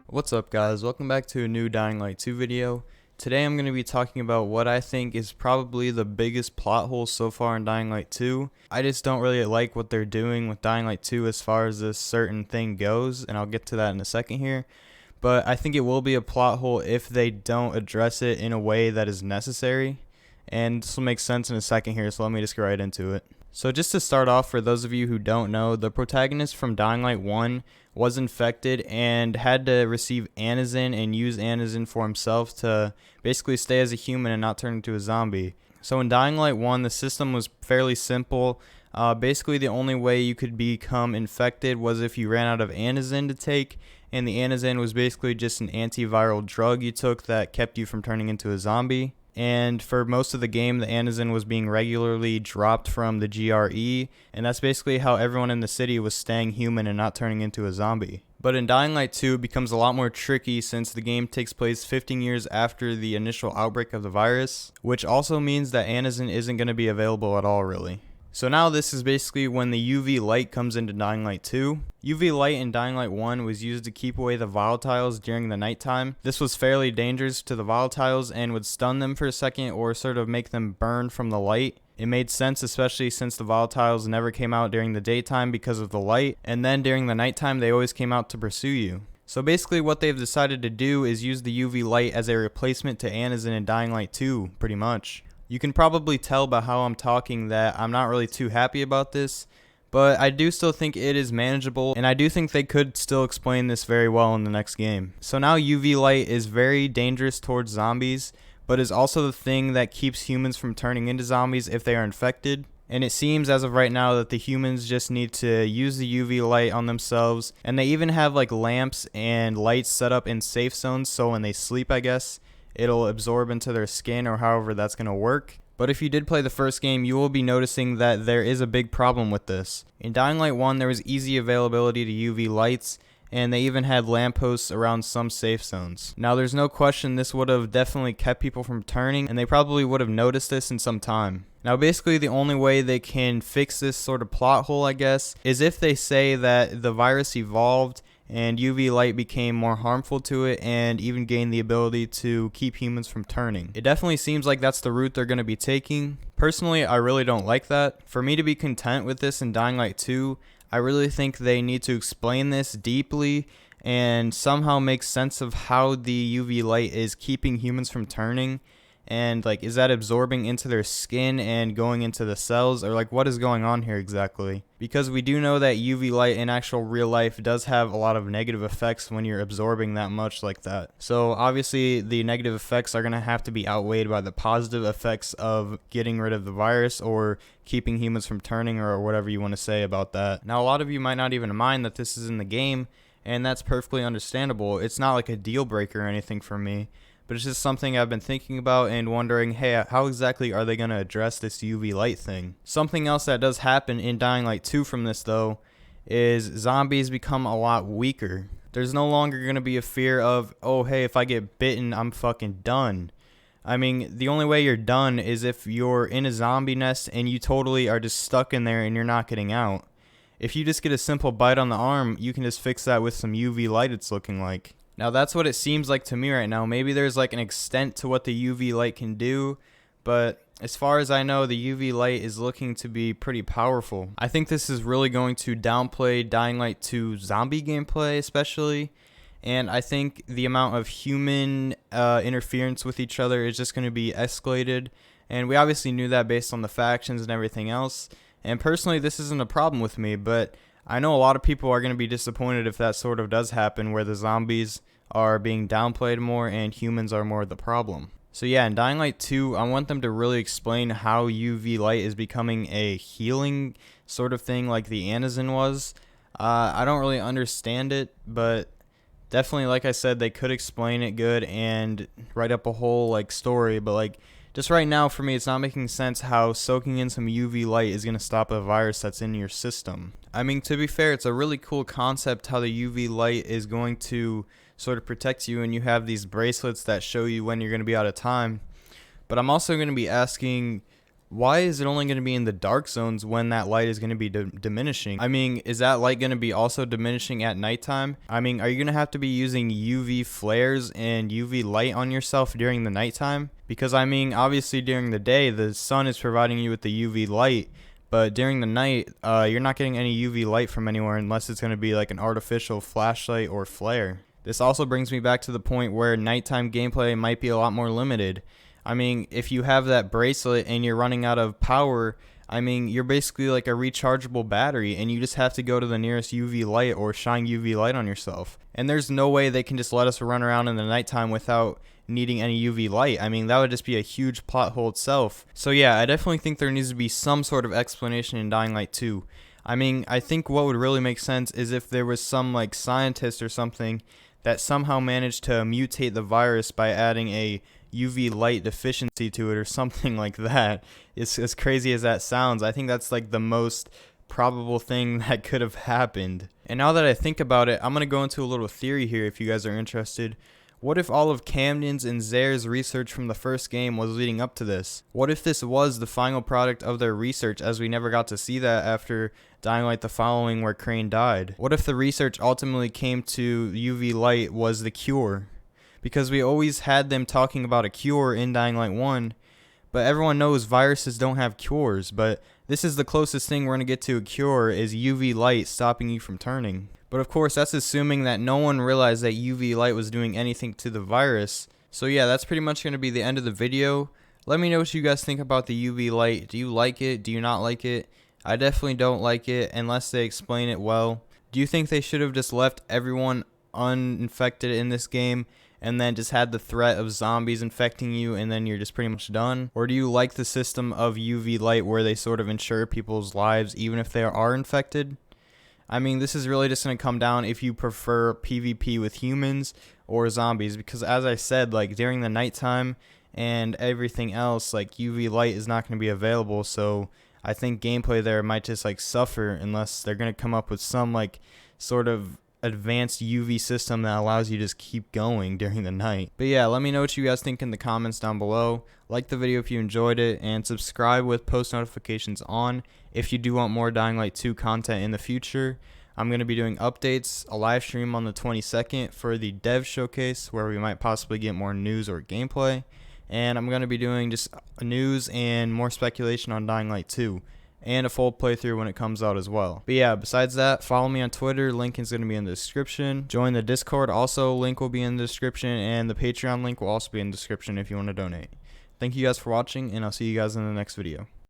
What's up guys, welcome back to a new Dying Light 2 video. Today I'm going to be talking about what I think is probably the biggest plot hole so far in Dying Light 2. I just don't really like what they're doing with Dying Light 2 as far as this certain thing goes, and I'll get to that in a second here. But I think it will be a plot hole if they don't address it in a way that is necessary. And this will make sense in a second here, so let me just get right into it. So just to start off, for those of you who don't know, the protagonist from Dying Light 1 was infected and had to receive Anizin and use Anizin for himself to basically stay as a human and not turn into a zombie. So in Dying Light 1, the system was fairly simple. Basically, the only way you could become infected was if you ran out of Anizin to take, and the Anizin was basically just an antiviral drug you took that kept you from turning into a zombie. And for most of the game, the Anizin was being regularly dropped from the GRE, and that's basically how everyone in the city was staying human and not turning into a zombie. But in Dying Light 2, it becomes a lot more tricky since the game takes place 15 years after the initial outbreak of the virus, which also means that Anizin isn't going to be available at all, really. So now this is basically when the UV light comes into Dying Light 2. UV light in Dying Light 1 was used to keep away the volatiles during the nighttime. This was fairly dangerous to the volatiles and would stun them for a second or sort of make them burn from the light. It made sense, especially since the volatiles never came out during the daytime because of the light, and then during the nighttime they always came out to pursue you. So basically what they've decided to do is use the UV light as a replacement to Anizin in Dying Light 2, pretty much. You can probably tell by how I'm talking that I'm not really too happy about this, but I do still think it is manageable, and I do think they could still explain this very well in the next game. So now UV light is very dangerous towards zombies, but is also the thing that keeps humans from turning into zombies if they are infected. And it seems as of right now that the humans just need to use the UV light on themselves, and they even have like lamps and lights set up in safe zones so when they sleep, I guess, it'll absorb into their skin or however that's going to work. But if you did play the first game, you will be noticing that there is a big problem with this. In Dying Light 1, there was easy availability to UV lights, and they even had lampposts around some safe zones. Now there's no question this would have definitely kept people from turning, and they probably would have noticed this in some time. Now basically the only way they can fix this sort of plot hole, I guess, is if they say that the virus evolved and UV light became more harmful to it and even gained the ability to keep humans from turning. It definitely seems like that's the route they're going to be taking. Personally, I really don't like that. For me to be content with this in Dying Light 2, I really think they need to explain this deeply and somehow make sense of how the UV light is keeping humans from turning. And like, is that absorbing into their skin and going into the cells, or like what is going on here exactly? Because we do know that UV light in actual real life does have a lot of negative effects when you're absorbing that much like that. So obviously the negative effects are going to have to be outweighed by the positive effects of getting rid of the virus or keeping humans from turning, or whatever you want to say about that. Now a lot of you might not even mind that this is in the game, and that's perfectly understandable. It's not like a deal breaker or anything for me. But it's just something I've been thinking about and wondering, hey, how exactly are they going to address this UV light thing? Something else that does happen in Dying Light 2 from this, though, is zombies become a lot weaker. There's no longer going to be a fear of, oh, hey, if I get bitten, I'm fucking done. I mean, the only way you're done is if you're in a zombie nest and you totally are just stuck in there and you're not getting out. If you just get a simple bite on the arm, you can just fix that with some UV light, it's looking like. Now that's what it seems like to me right now. Maybe there's like an extent to what the UV light can do, but as far as I know, the UV light is looking to be pretty powerful. I think this is really going to downplay Dying Light 2 zombie gameplay especially, and I think the amount of human interference with each other is just going to be escalated, and we obviously knew that based on the factions and everything else, and personally this isn't a problem with me, but I know a lot of people are going to be disappointed if that sort of does happen, where the zombies are being downplayed more and humans are more the problem. So yeah, in Dying Light 2, I want them to really explain how UV light is becoming a healing sort of thing like the Anizin was. I don't really understand it, but definitely, like I said, they could explain it good and write up a whole like story, but like just right now for me it's not making sense how soaking in some UV light is going to stop a virus that's in your system. I mean, to be fair, it's a really cool concept how the UV light is going to sort of protect you, and you have these bracelets that show you when you're going to be out of time. But I'm also going to be asking, why is it only going to be in the dark zones when that light is going to be diminishing? I mean, is that light going to be also diminishing at nighttime? I mean, are you going to have to be using UV flares and UV light on yourself during the nighttime? Because I mean, obviously during the day, the sun is providing you with the UV light, but during the night, you're not getting any UV light from anywhere unless it's going to be like an artificial flashlight or flare. This also brings me back to the point where nighttime gameplay might be a lot more limited. I mean, if you have that bracelet and you're running out of power, I mean, you're basically like a rechargeable battery and you just have to go to the nearest UV light or shine UV light on yourself. And there's no way they can just let us run around in the nighttime without needing any UV light. I mean, that would just be a huge plot hole itself. So yeah, I definitely think there needs to be some sort of explanation in Dying Light 2. I mean, I think what would really make sense is if there was some like scientist or something that somehow managed to mutate the virus by adding a UV light deficiency to it or something like that. It's as crazy as that sounds. I think that's like the most probable thing that could have happened. And now that I think about it, I'm going to go into a little theory here if you guys are interested. What if all of Camden's and Zare's research from the first game was leading up to this? What if this was the final product of their research, as we never got to see that after Dying Light the Following where Crane died? What if the research ultimately came to UV light was the cure? Because we always had them talking about a cure in Dying Light 1, but everyone knows viruses don't have cures, but this is the closest thing we're going to get to a cure is UV light stopping you from turning. But of course, that's assuming that no one realized that UV light was doing anything to the virus. So yeah, that's pretty much going to be the end of the video. Let me know what you guys think about the UV light. Do you like it? Do you not like it? I definitely don't like it unless they explain it well. Do you think they should have just left everyone uninfected in this game and then just had the threat of zombies infecting you and then you're just pretty much done? Or do you like the system of UV light where they sort of ensure people's lives even if they are infected? I mean, this is really just going to come down if you prefer PvP with humans or zombies, because as I said, like during the nighttime and everything else, like UV light is not going to be available, so I think gameplay there might just like suffer unless they're going to come up with some like sort of advanced UV system that allows you to just keep going during the night. But yeah, let me know what you guys think in the comments down below. Like the video if you enjoyed it, and subscribe with post notifications on if you do want more Dying Light 2 content in the future. I'm going to be doing updates, a live stream on the 22nd for the dev showcase where we might possibly get more news or gameplay, and I'm going to be doing just news and more speculation on Dying Light 2. And a full playthrough when it comes out as well. But yeah, besides that, follow me on Twitter. Link is going to be in the description. Join the Discord. Also, link will be in the description. And the Patreon link will also be in the description if you want to donate. Thank you guys for watching, and I'll see you guys in the next video.